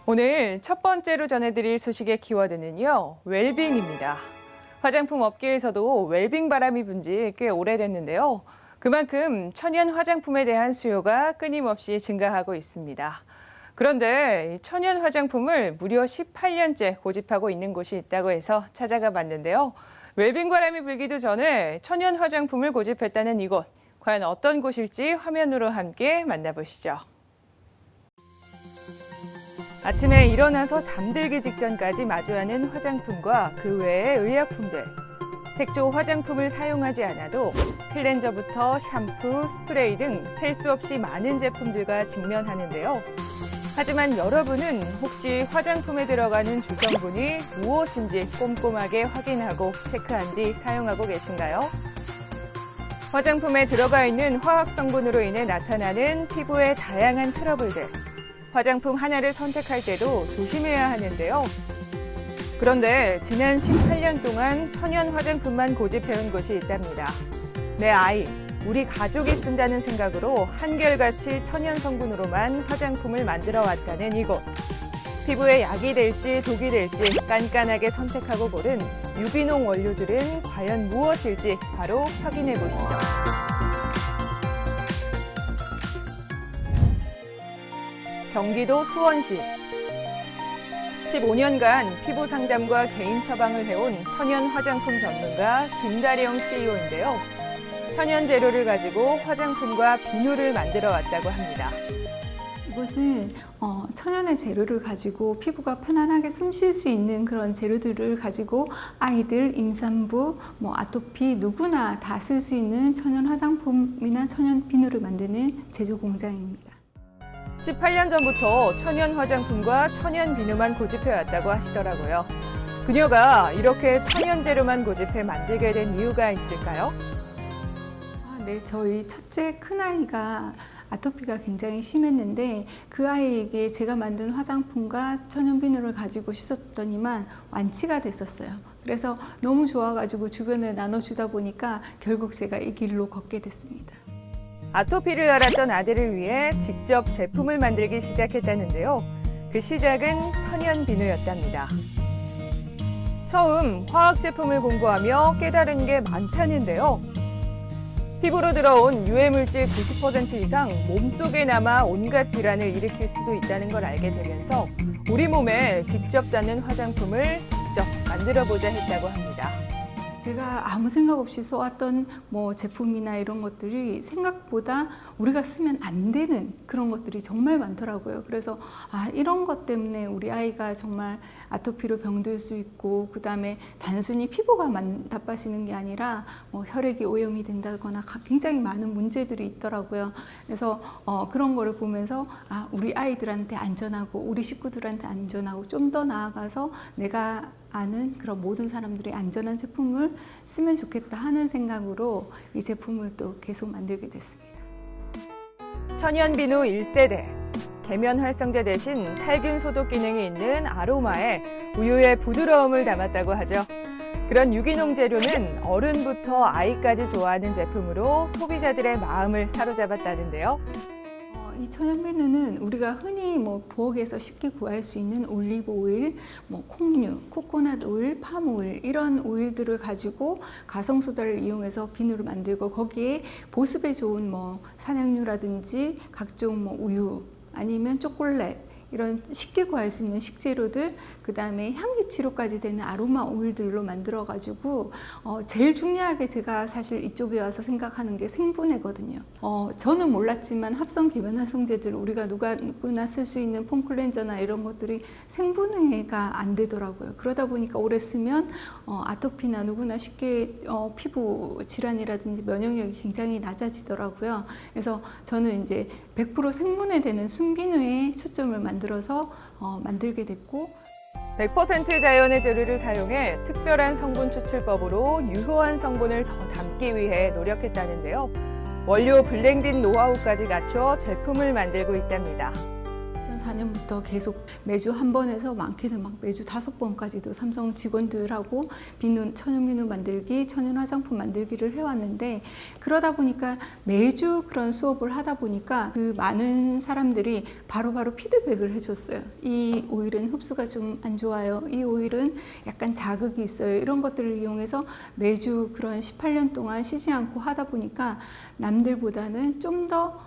오늘 첫 번째로 전해드릴 소식의 키워드는요, 웰빙입니다. 화장품 업계에서도 웰빙 바람이 분지 꽤 오래됐는데요. 그만큼 천연 화장품에 대한 수요가 끊임없이 증가하고 있습니다. 그런데 천연 화장품을 무려 18년째 고집하고 있는 곳이 있다고 해서 찾아가 봤는데요. 웰빙 바람이 불기도 전에 천연 화장품을 고집했다는 이곳, 과연 어떤 곳일지 화면으로 함께 만나보시죠. 아침에 일어나서 잠들기 직전까지 마주하는 화장품과 그 외의 의약품들. 색조 화장품을 사용하지 않아도 클렌저부터 샴푸, 스프레이 등 셀 수 없이 많은 제품들과 직면하는데요. 하지만 여러분은 혹시 화장품에 들어가는 주성분이 무엇인지 꼼꼼하게 확인하고 체크한 뒤 사용하고 계신가요? 화장품에 들어가 있는 화학 성분으로 인해 나타나는 피부의 다양한 트러블들. 화장품 하나를 선택할 때도 조심해야 하는데요. 그런데 지난 18년 동안 천연 화장품만 고집해온 곳이 있답니다. 내 아이, 우리 가족이 쓴다는 생각으로 한결같이 천연 성분으로만 화장품을 만들어 왔다는 이곳. 피부에 약이 될지 독이 될지 깐깐하게 선택하고 고른 유기농 원료들은 과연 무엇일지 바로 확인해 보시죠. 경기도 수원시. 15년간 피부 상담과 개인 처방을 해온 천연 화장품 전문가 김다령 CEO인데요. 천연 재료를 가지고 화장품과 비누를 만들어 왔다고 합니다. 이것은 천연의 재료를 가지고 피부가 편안하게 숨 쉴 수 있는 그런 재료들을 가지고 아이들, 임산부, 아토피 누구나 다 쓸 수 있는 천연 화장품이나 천연 비누를 만드는 제조 공장입니다. 18년 전부터 천연 화장품과 천연 비누만 고집해왔다고 하시더라고요. 그녀가 이렇게 천연 재료만 고집해 만들게 된 이유가 있을까요? 네, 저희 첫째 큰아이가 아토피가 굉장히 심했는데 그 아이에게 제가 만든 화장품과 천연 비누를 가지고 씻었더니만 완치가 됐었어요. 그래서 너무 좋아가지고 주변에 나눠주다 보니까 결국 제가 이 길로 걷게 됐습니다. 아토피를 앓았던 아들을 위해 직접 제품을 만들기 시작했다는데요. 그 시작은 천연 비누였답니다. 처음 화학 제품을 공부하며 깨달은 게 많다는데요. 피부로 들어온 유해물질 90% 이상 몸속에 남아 온갖 질환을 일으킬 수도 있다는 걸 알게 되면서 우리 몸에 직접 닿는 화장품을 직접 만들어보자 했다고 합니다. 제가 아무 생각 없이 써왔던 제품이나 이런 것들이 생각보다 우리가 쓰면 안 되는 그런 것들이 정말 많더라고요. 그래서 이런 것 때문에 우리 아이가 정말 아토피로 병들 수 있고, 그 다음에 단순히 피부가 나빠지는 게 아니라 혈액이 오염이 된다거나 굉장히 많은 문제들이 있더라고요. 그래서 그런 거를 보면서 우리 아이들한테 안전하고 우리 식구들한테 안전하고 좀 더 나아가서 내가 아는 그런 모든 사람들이 안전한 제품을 쓰면 좋겠다 하는 생각으로 이 제품을 또 계속 만들게 됐습니다. 천연 비누 1세대. 계면 활성제 대신 살균 소독 기능이 있는 아로마에 우유의 부드러움을 담았다고 하죠. 그런 유기농 재료는 어른부터 아이까지 좋아하는 제품으로 소비자들의 마음을 사로잡았다는데요. 이 천연 비누는 우리가 흔히 부엌에서 쉽게 구할 수 있는 올리브 오일, 콩류, 코코넛 오일, 팜 오일 이런 오일들을 가지고 가성소다를 이용해서 비누를 만들고 거기에 보습에 좋은 산양유라든지 각종 우유 아니면 초콜릿 이런 쉽게 구할 수 있는 식재료들, 그 다음에 향기 치료까지 되는 아로마 오일들로 만들어 가지고 제일 중요하게 제가 사실 이쪽에 와서 생각하는 게 생분해거든요. 저는 몰랐지만 합성 계면 활성제들 우리가 누구나 쓸 수 있는 폼 클렌저나 이런 것들이 생분해가 안 되더라고요. 그러다 보니까 오래 쓰면 아토피나 누구나 쉽게 피부 질환이라든지 면역력이 굉장히 낮아지더라고요. 그래서 저는 이제 100% 생분해되는 순비누에 초점을 만들어서 만들게 됐고, 100% 자연의 재료를 사용해 특별한 성분 추출법으로 유효한 성분을 더 담기 위해 노력했다는데요. 원료 블렌딩 노하우까지 갖춰 제품을 만들고 있답니다. 2004년부터 계속 매주 한 번에서 많게는 막 매주 5번까지도 삼성 직원들하고 천연 비누 만들기, 천연 화장품 만들기를 해왔는데, 그러다 보니까 매주 그런 수업을 하다 보니까 그 많은 사람들이 바로바로 피드백을 해줬어요. 이 오일은 흡수가 좀 안 좋아요. 이 오일은 약간 자극이 있어요. 이런 것들을 이용해서 매주 그런 18년 동안 쉬지 않고 하다 보니까 남들보다는 좀 더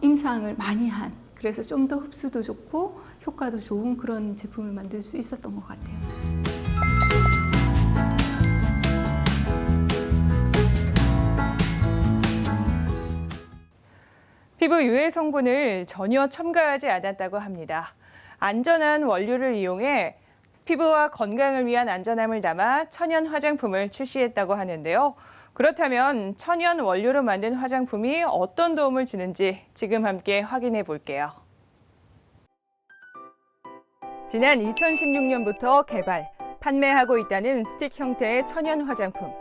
임상을 많이 한, 그래서 좀 더 흡수도 좋고 효과도 좋은 그런 제품을 만들 수 있었던 것 같아요. 피부 유해 성분을 전혀 첨가하지 않았다고 합니다. 안전한 원료를 이용해 피부와 건강을 위한 안전함을 담아 천연 화장품을 출시했다고 하는데요. 그렇다면 천연 원료로 만든 화장품이 어떤 도움을 주는지 지금 함께 확인해 볼게요. 지난 2016년부터 개발, 판매하고 있다는 스틱 형태의 천연 화장품.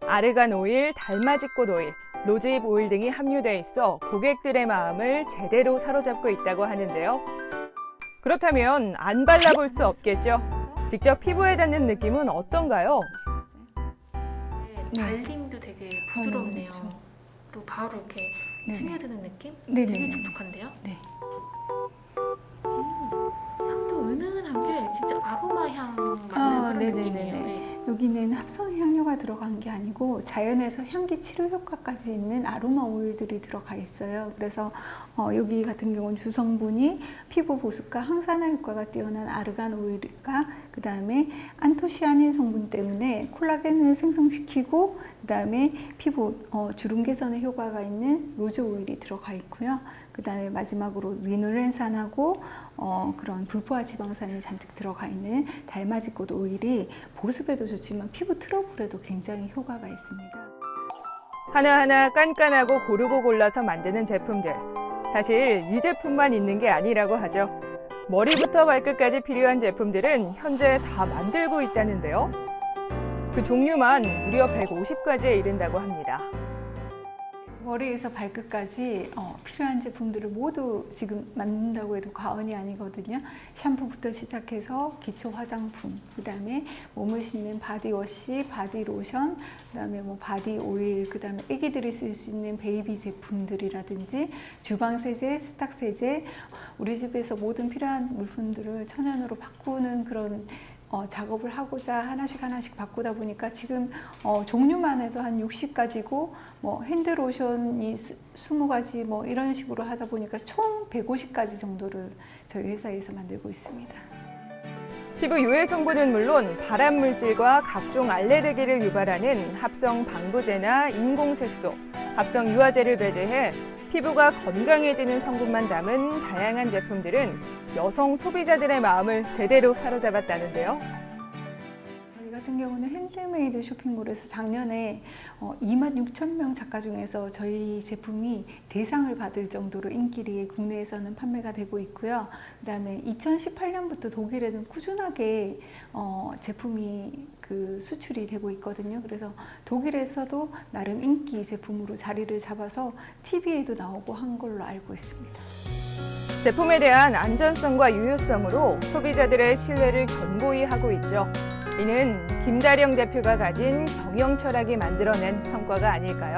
아르간 오일, 달맞이꽃 오일, 로즈잎 오일 등이 함유돼 있어 고객들의 마음을 제대로 사로잡고 있다고 하는데요. 그렇다면 안 발라볼 수 없겠죠? 직접 피부에 닿는 느낌은 어떤가요? 발림도 되게 부드럽네요. 그렇죠. 그리고 바로 이렇게 네네. 스며드는 느낌? 네네. 되게 촉촉한데요? 네. 향도 은은한 게 진짜 아로마 향 나는 그런 느낌이에요. 네. 여기는 합성 향료가 들어간 게 아니고 자연에서 향기 치료 효과까지 있는 아로마 오일들이 들어가 있어요. 그래서 여기 같은 경우는 주성분이 피부 보습과 항산화 효과가 뛰어난 아르간 오일과 그 다음에 안토시아닌 성분 때문에 콜라겐을 생성시키고 그 다음에 피부 주름 개선에 효과가 있는 로즈 오일이 들어가 있고요. 그 다음에 마지막으로 리노렌산하고 그런 불포화 지방산이 잔뜩 들어가 있는 달맞이꽃 오일이 보습에도 좋지만 피부 트러블에도 굉장히 효과가 있습니다. 하나하나 깐깐하고 고르고 골라서 만드는 제품들. 사실 이 제품만 있는 게 아니라고 하죠. 머리부터 발끝까지 필요한 제품들은 현재 다 만들고 있다는데요. 그 종류만 무려 150가지에 이른다고 합니다. 머리에서 발끝까지 필요한 제품들을 모두 지금 만든다고 해도 과언이 아니거든요. 샴푸부터 시작해서 기초 화장품, 그 다음에 몸을 씻는 바디워시, 바디로션, 그 다음에 뭐 바디 오일, 그 다음에 애기들이 쓸 수 있는 베이비 제품들이라든지 주방 세제, 세탁 세제, 우리 집에서 모든 필요한 물품들을 천연으로 바꾸는 그런 작업을 하고자 하나씩 바꾸다 보니까 지금 종류만 해도 한 60가지고 뭐 핸드로션이 20가지 뭐 이런 식으로 하다 보니까 총 150가지 정도를 저희 회사에서 만들고 있습니다. 피부 유해 성분은 물론 발암 물질과 각종 알레르기를 유발하는 합성 방부제나 인공색소, 합성 유화제를 배제해 피부가 건강해지는 성분만 담은 다양한 제품들은 여성 소비자들의 마음을 제대로 사로잡았다는데요. 저희 같은 경우는 핸드메이드 쇼핑몰에서 작년에 26,000명 작가 중에서 저희 제품이 대상을 받을 정도로 인기리에 국내에서는 판매가 되고 있고요. 그 다음에 2018년부터 독일에는 꾸준하게 제품이 수출이 되고 있거든요. 그래서 독일에서도 나름 인기 제품으로 자리를 잡아서 TV에도 나오고 한 걸로 알고 있습니다. 제품에 대한 안전성과 유효성으로 소비자들의 신뢰를 견고히 하고 있죠. 이는 김다령 대표가 가진 경영 철학이 만들어낸 성과가 아닐까요?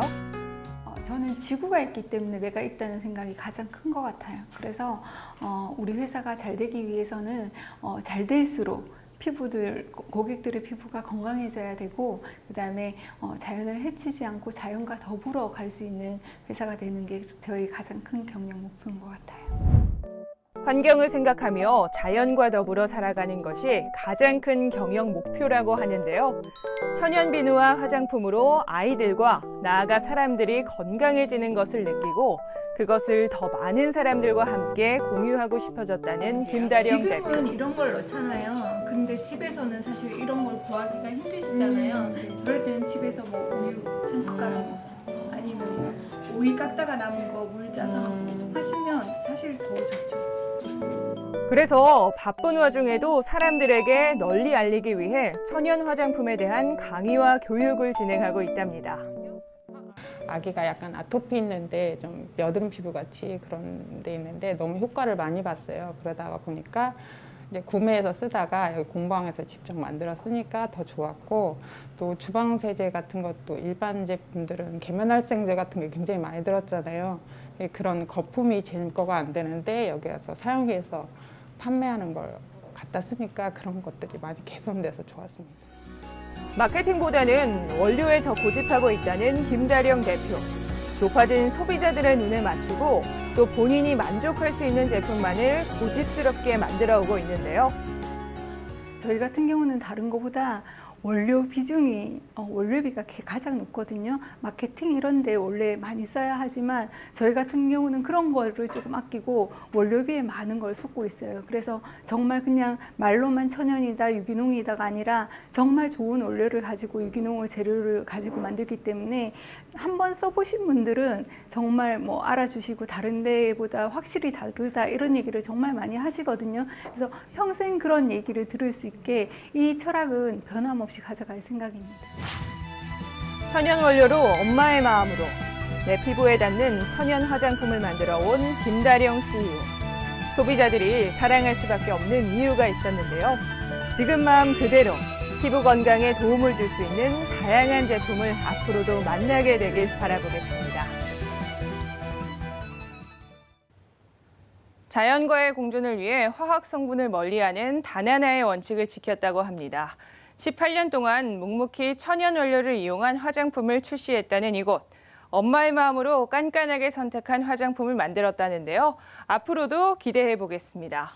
저는 지구가 있기 때문에 내가 있다는 생각이 가장 큰 것 같아요. 그래서 우리 회사가 잘 되기 위해서는 잘 될수록 고객들의 피부가 건강해져야 되고, 그 다음에 자연을 해치지 않고 자연과 더불어 갈 수 있는 회사가 되는 게 저희 가장 큰 경영 목표인 것 같아요. 환경을 생각하며 자연과 더불어 살아가는 것이 가장 큰 경영 목표라고 하는데요. 천연 비누와 화장품으로 아이들과 나아가 사람들이 건강해지는 것을 느끼고 그것을 더 많은 사람들과 함께 공유하고 싶어졌다는 김다령 대표. 지금은 이런 걸 넣잖아요. 근데 집에서는 사실 이런 걸 구하기가 힘드시잖아요. 그럴 때는 집에서 뭐 우유 한 숟가락 먹죠. 아니면 뭐 오이 깎다가 남은 거 물 짜서 하시면 사실 더 좋죠. 그래서 바쁜 와중에도 사람들에게 널리 알리기 위해 천연 화장품에 대한 강의와 교육을 진행하고 있답니다. 아기가 약간 아토피 있는데 좀 여드름 피부 같이 그런 데 있는데 너무 효과를 많이 봤어요. 그러다가 보니까 이제 구매해서 쓰다가 여기 공방에서 직접 만들어 쓰니까 더 좋았고, 또 주방 세제 같은 것도 일반 제품들은 계면활성제 같은 게 굉장히 많이 들었잖아요. 그런 거품이 제거가 안 되는데 여기 와서 사용해서 판매하는 걸 갖다 쓰니까 그런 것들이 많이 개선돼서 좋았습니다. 마케팅보다는 원료에 더 고집하고 있다는 김다령 대표. 높아진 소비자들의 눈에 맞추고 또 본인이 만족할 수 있는 제품만을 고집스럽게 만들어 오고 있는데요. 저희 같은 경우는 다른 것보다 원료 비중이 원료비가 가장 높거든요. 마케팅 이런 데 원래 많이 써야 하지만 저희 같은 경우는 그런 거를 조금 아끼고 원료비에 많은 걸 쏟고 있어요. 그래서 정말 그냥 말로만 천연이다, 유기농이다가 아니라 정말 좋은 원료를 가지고 유기농을 재료를 가지고 만들기 때문에 한번 써보신 분들은 정말 뭐 알아주시고 다른 데보다 확실히 다르다 이런 얘기를 정말 많이 하시거든요. 그래서 평생 그런 얘기를 들을 수 있게 이 철학은 변함없이 가져갈 생각입니다. 천연 원료로 엄마의 마음으로 내 피부에 닿는 천연 화장품을 만들어 온 김다령 CEO. 소비자들이 사랑할 수밖에 없는 이유가 있었는데요. 지금 마음 그대로 피부 건강에 도움을 줄 수 있는 다양한 제품을 앞으로도 만나게 되길 바라보겠습니다. 자연과의 공존을 위해 화학 성분을 멀리하는 단 하나의 원칙을 지켰다고 합니다. 18년 동안 묵묵히 천연 원료를 이용한 화장품을 출시했다는 이곳. 엄마의 마음으로 깐깐하게 선택한 화장품을 만들었다는데요. 앞으로도 기대해 보겠습니다.